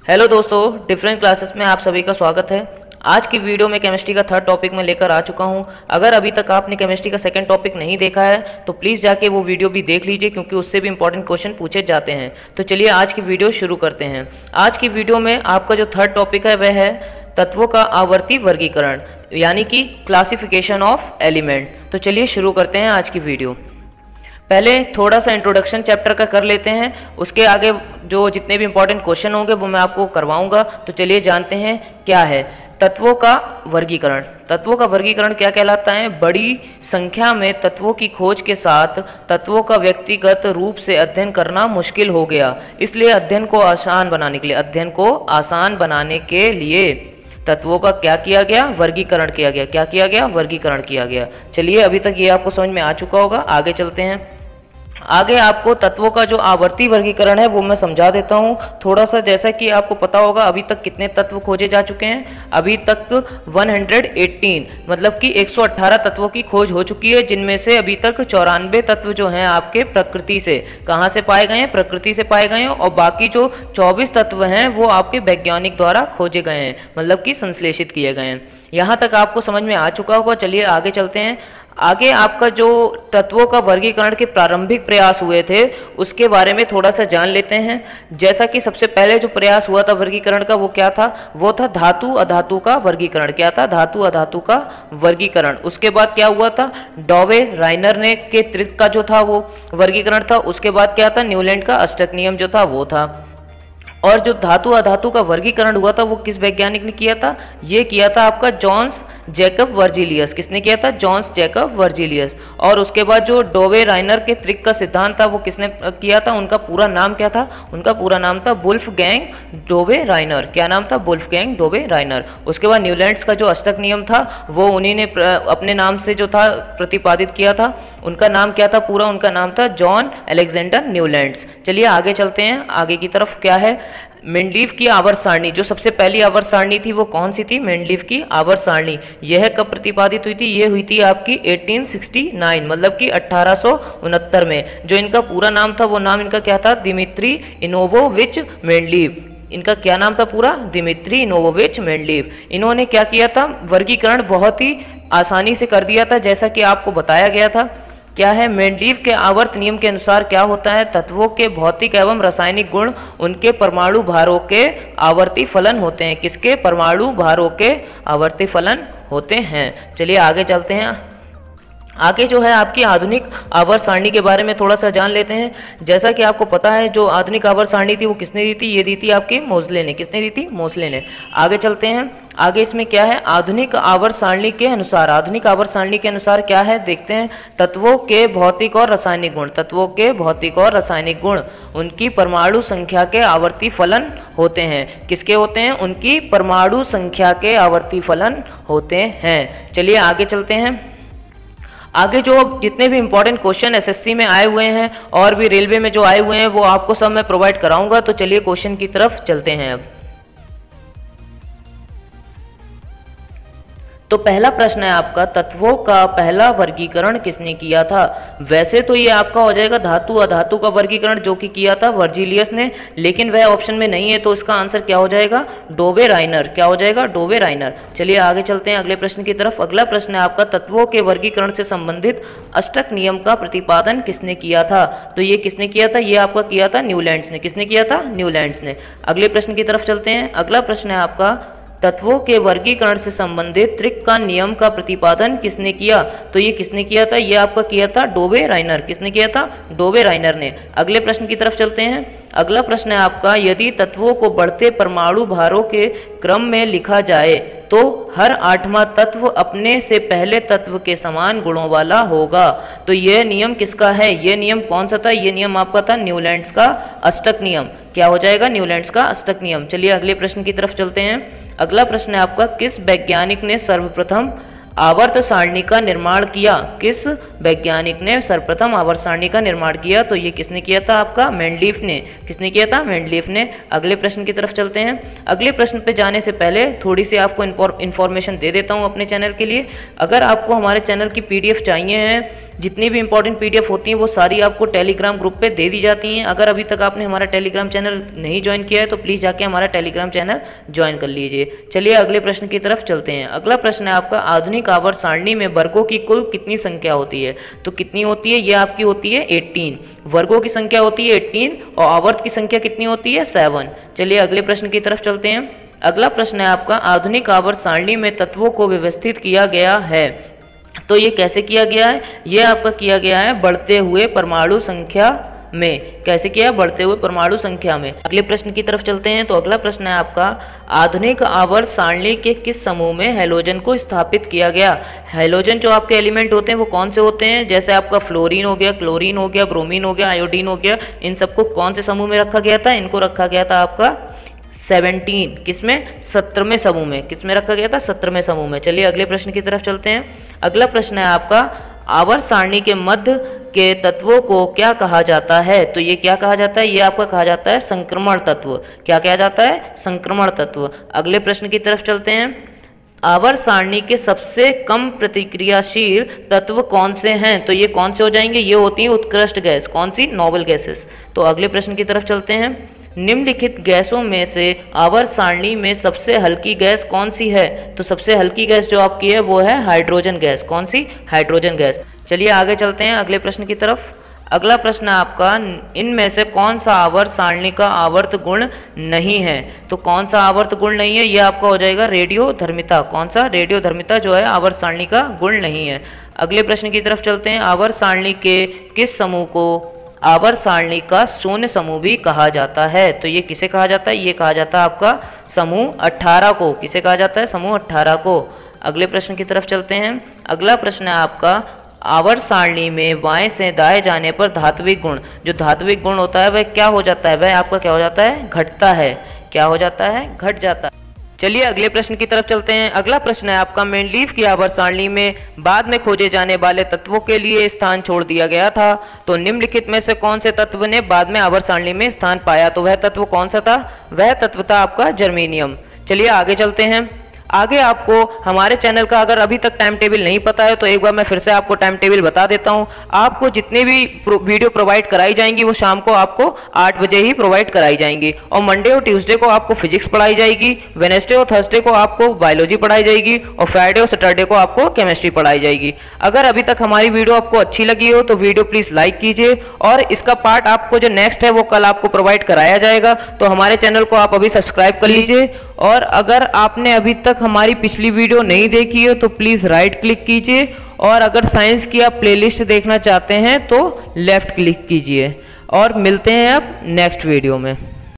Hello दोस्तों, different classes में आप सभी का स्वागत है। आज की वीडियो में केमिस्ट्री का थर्ड टॉपिक में लेकर आ चुका हूं। अगर अभी तक आपने केमिस्ट्री का सेकंड टॉपिक नहीं देखा है तो प्लीज़ जाके वो वीडियो भी देख लीजिए, क्योंकि उससे भी इंपॉर्टेंट क्वेश्चन पूछे जाते हैं। तो चलिए आज की वीडियो शुरू करते हैं। आज की वीडियो में आपका जो थर्ड टॉपिक है वह है तत्वों का आवर्ती वर्गीकरण, यानी कि क्लासिफिकेशन ऑफ एलिमेंट। तो चलिए शुरू करते हैं आज की वीडियो। पहले थोड़ा सा इंट्रोडक्शन चैप्टर का कर लेते हैं, उसके आगे जो जितने भी इंपॉर्टेंट क्वेश्चन होंगे वो मैं आपको करवाऊंगा। तो चलिए जानते हैं क्या है तत्वों का वर्गीकरण। तत्वों का वर्गीकरण क्या कहलाता है? बड़ी संख्या में तत्वों की खोज के साथ तत्वों का व्यक्तिगत रूप से अध्ययन करना मुश्किल हो गया, इसलिए अध्ययन को आसान बनाने के लिए तत्वों का क्या किया गया? वर्गीकरण किया गया। क्या किया गया? वर्गीकरण किया गया। चलिए अभी तक ये आपको समझ में आ चुका होगा, आगे चलते हैं। आगे आपको तत्वों का जो आवर्ती वर्गीकरण है वो मैं समझा देता हूँ थोड़ा सा। जैसा कि आपको पता होगा अभी तक कितने तत्व खोजे जा चुके हैं? अभी तक 118 मतलब कि 118 तत्वों की खोज हो चुकी है, जिनमें से अभी तक 94 तत्व जो हैं आपके प्रकृति से, कहाँ से पाए गए हैं? प्रकृति से पाए गए हैं। और बाकी जो 24 तत्व हैं वो आपके वैज्ञानिक द्वारा खोजे गए हैं, मतलब कि संश्लेषित किए गए हैं। यहाँ तक आपको समझ में आ चुका होगा। चलिए आगे चलते हैं। आगे आपका जो तत्वों का वर्गीकरण के प्रारंभिक प्रयास हुए थे उसके बारे में थोड़ा सा जान लेते हैं। जैसा कि सबसे पहले जो प्रयास हुआ था वर्गीकरण का वो क्या था? वो था धातु अधातु का वर्गीकरण। क्या था? धातु अधातु का वर्गीकरण। उसके बाद क्या हुआ था? डॉवे राइनर ने के त्रिक का जो था वो वर्गीकरण था। उसके बाद क्या था? न्यूलैंड का अष्टक नियम जो था वो था। और जो धातु अधातु का वर्गीकरण हुआ था वो किस वैज्ञानिक ने किया था? ये किया था आपका जॉन्स जैकब वर्जिलियस। किसने किया था? Jons Jacob Berzelius. और उसके बाद जो डोवे राइनर के त्रिक का सिद्धांत था वो किसने किया था? उनका पूरा नाम क्या था? उनका पूरा नाम था वुल्फगैंग डोवे राइनर। क्या नाम था? वुल्फगैंग डोवे राइनर। उसके बाद न्यूलैंड्स का जो अष्टक नियम था वो उन्हीं ने अपने नाम से जो था प्रतिपादित किया था। उनका नाम क्या था पूरा? उनका नाम था जॉन अलेक्जेंडर न्यूलैंड्स। चलिए आगे चलते हैं। आगे की तरफ क्या है? मेंडलीव की आवर्त सारणी। जो सबसे पहली आवर्त सारणी थी वो कौन सी थी? मेंडलीव की आवर्त सारणी। यह कब प्रतिपादित हुई थी? ये हुई थी आपकी 1869 मतलब कि 1869 में। जो इनका पूरा नाम था वो नाम इनका क्या था? Dmitri Ivanovich Mendeleev. इनका क्या नाम था पूरा? Dmitri Ivanovich Mendeleev. इन्होंने क्या किया था? वर्गीकरण बहुत ही आसानी से कर दिया था, जैसा कि आपको बताया गया था। क्या है? मेंडलीव के आवर्त नियम के अनुसार क्या होता है? तत्वों के भौतिक एवं रासायनिक गुण उनके परमाणु भारों के आवर्ती फलन होते हैं। किसके? परमाणु भारों के आवर्ती फलन होते हैं। चलिए आगे चलते हैं। आगे जो है आपकी आधुनिक आवर्त सारणी के बारे में थोड़ा सा जान लेते हैं। जैसा कि आपको पता है जो आधुनिक आवर्त सारणी थी वो किसने दी थी? ये दी थी आपकी मोज़ले ने। किसने दी थी? मोज़ले ने। आगे चलते हैं। आगे इसमें क्या है? आधुनिक आवर्त सारणी के अनुसार, आधुनिक आवर्त सारणी के अनुसार क्या है देखते हैं। तत्वों के भौतिक और रासायनिक गुण, तत्वों के भौतिक और रासायनिक गुण उनकी परमाणु संख्या के आवर्ती फलन होते हैं। किसके होते हैं? उनकी परमाणु संख्या के आवर्ती फलन होते हैं। चलिए आगे चलते हैं। आगे जो जितने भी इंपॉर्टेंट क्वेश्चन एसएससी में आए हुए हैं और भी रेलवे में जो आए हुए हैं वो आपको सब मैं प्रोवाइड कराऊंगा। तो चलिए क्वेश्चन की तरफ चलते हैं अब। तो पहला प्रश्न है आपका, तत्वों का पहला वर्गीकरण किसने किया था? वैसे तो ये आपका हो जाएगा धातु अधातु का वर्गीकरण, जो कि किया था वर्जिलियस ने, लेकिन वह ऑप्शन में नहीं है तो इसका आंसर क्या हो जाएगा? डोवे राइनर। क्या हो जाएगा? डोवे राइनर। चलिए आगे चलते हैं अगले प्रश्न की तरफ। अगला प्रश्न है आपका, तत्वों के वर्गीकरण से संबंधित अष्टक नियम का प्रतिपादन किसने किया था? तो ये किसने किया था? ये आपका किया था न्यूलैंड्स ने। किसने किया था? न्यूलैंड्स ने। अगले प्रश्न की तरफ चलते हैं। अगला प्रश्न है आपका, तत्वों के वर्गीकरण से संबंधित त्रिक का नियम का प्रतिपादन किसने किया? तो ये किसने किया था? ये आपका किया था डोवे राइनर। किसने किया था? डोवे राइनर ने। अगले प्रश्न की तरफ चलते हैं। अगला प्रश्न है आपका, यदि तत्वों को बढ़ते परमाणु भारों के क्रम में लिखा जाए तो हर आठवां तत्व अपने से पहले तत्व के समान गुणों वाला होगा। तो यह नियम किसका है? यह नियम कौन सा था? यह नियम आपका था न्यूलैंड्स का अष्टक नियम। क्या हो जाएगा? न्यूलैंड्स का अष्टक नियम। चलिए अगले प्रश्न की तरफ चलते हैं। अगला प्रश्न है आपका, किस वैज्ञानिक ने सर्वप्रथम आवर्त सारणी का निर्माण किया? किस वैज्ञानिक ने सर्वप्रथम आवर्त सारणी का निर्माण किया? तो ये किसने किया था? आपका मेंडलीव ने। किसने किया था? मेंडलीव ने। अगले प्रश्न की तरफ चलते हैं। अगले प्रश्न पे जाने से पहले थोड़ी सी आपको इन्फॉर्मेशन दे देता हूँ अपने चैनल के लिए। अगर आपको हमारे चैनल की PDF चाहिए है जितनी भी इंपॉर्टेंट पीडीएफ होती हैं वो सारी आपको टेलीग्राम ग्रुप पे दे दी जाती हैं। अगर अभी तक आपने हमारा टेलीग्राम चैनल नहीं ज्वाइन किया है तो प्लीज़ जाके हमारा टेलीग्राम चैनल ज्वाइन कर लीजिए। चलिए अगले प्रश्न की तरफ चलते हैं। अगला प्रश्न है आपका, आधुनिक आवर्त सारणी में वर्गों की कुल कितनी संख्या होती है? तो कितनी होती है? ये आपकी होती है 18। वर्गों की संख्या होती है 18 और आवर्त की संख्या कितनी होती है? 7। चलिए अगले प्रश्न की तरफ चलते हैं। अगला प्रश्न है आपका, आधुनिक आवर्त सारणी में तत्वों को व्यवस्थित किया गया है। तो ये कैसे किया गया है? ये आपका किया गया है बढ़ते हुए परमाणु संख्या में। कैसे किया? बढ़ते हुए परमाणु संख्या में। अगले प्रश्न की तरफ चलते हैं। तो अगला प्रश्न है आपका, आधुनिक आवर्त सारणी के किस समूह में हैलोजन को स्थापित किया गया? हैलोजन जो आपके एलिमेंट होते हैं वो कौन से होते हैं? जैसे आपका फ्लोरीन हो गया, क्लोरीन हो गया, ब्रोमीन हो गया, आयोडीन हो गया, इन सबको कौन से समूह में रखा गया था? इनको रखा गया था आपका 17, किसमें? 17वें समूह में। किसमें रखा गया था? 17वें समूह में। चलिए अगले प्रश्न की तरफ चलते हैं। अगला प्रश्न है आपका, आवर्त सारणी के मध्य के तत्वों को क्या कहा जाता है? तो ये क्या कहा जाता है? ये आपका कहा जाता है संक्रमण तत्व। क्या कहा जाता है? संक्रमण तत्व। अगले प्रश्न की तरफ चलते हैं। आवर्त सारणी के सबसे कम प्रतिक्रियाशील तत्व कौन से हैं? तो ये कौन से हो जाएंगे? ये होती है उत्कृष्ट गैस। कौन सी? Noble gases. तो अगले प्रश्न की तरफ चलते हैं। निम्नलिखित गैसों में से आवर्त सारणी में सबसे हल्की गैस कौन सी है? तो सबसे हल्की गैस जो आपकी है वो है हाइड्रोजन गैस। कौन सी? Hydrogen gas. चलिए आगे चलते हैं अगले प्रश्न की तरफ। अगला प्रश्न आपका, इनमें से कौन सा आवर्त सारणी का आवर्त गुण नहीं है? तो कौन सा आवर्त गुण नहीं है? ये आपका हो जाएगा रेडियोधर्मिता। कौन सा? रेडियोधर्मिता जो है आवर्त सारणी का गुण नहीं है। अगले प्रश्न की तरफ चलते हैं। आवर्त सारणी के किस समूह को आवर्त सारणी का शून्य समूह भी कहा जाता है? तो ये किसे कहा जाता है? ये कहा जाता है आपका समूह 18 को। किसे कहा जाता है? समूह 18 को। अगले प्रश्न की तरफ चलते हैं। अगला प्रश्न है आपका, आवर्त सारणी में बाएं से दाएं जाने पर धात्विक गुण, जो धात्विक गुण होता है वह क्या हो जाता है? वह आपका क्या हो जाता है? घटता है। क्या हो जाता है? घट जाता है। चलिए अगले प्रश्न की तरफ चलते हैं। अगला प्रश्न है आपका, मेंडलीव की आवर्त सारणी में बाद में खोजे जाने वाले तत्वों के लिए स्थान छोड़ दिया गया था। तो निम्नलिखित में से कौन से तत्व ने बाद में आवर्त सारणी में स्थान पाया? तो वह तत्व कौन सा था? वह तत्व था आपका जर्मेनियम। चलिए आगे चलते हैं। आगे आपको हमारे चैनल का अगर अभी तक टाइम टेबल नहीं पता है तो एक बार मैं फिर से आपको टाइम टेबल बता देता हूं। आपको जितनी भी वीडियो प्रोवाइड कराई जाएंगी वो शाम को आपको 8 बजे ही प्रोवाइड कराई जाएंगी। और मंडे और ट्यूसडे को आपको फिजिक्स पढ़ाई जाएगी, वेडनेसडे और थर्सडे को आपको बायोलॉजी पढ़ाई जाएगी और फ्राइडे और सैटरडे को आपको केमिस्ट्री पढ़ाई जाएगी। अगर अभी तक हमारी वीडियो आपको अच्छी लगी हो तो वीडियो प्लीज़ लाइक कीजिए और इसका पार्ट आपको जो नेक्स्ट है वो कल आपको प्रोवाइड कराया जाएगा। तो हमारे चैनल को आप अभी सब्सक्राइब कर लीजिए। और अगर आपने अभी तक हमारी पिछली वीडियो नहीं देखी है तो प्लीज़ राइट क्लिक कीजिए और अगर साइंस की आप प्लेलिस्ट देखना चाहते हैं तो लेफ्ट क्लिक कीजिए। और मिलते हैं अब नेक्स्ट वीडियो में।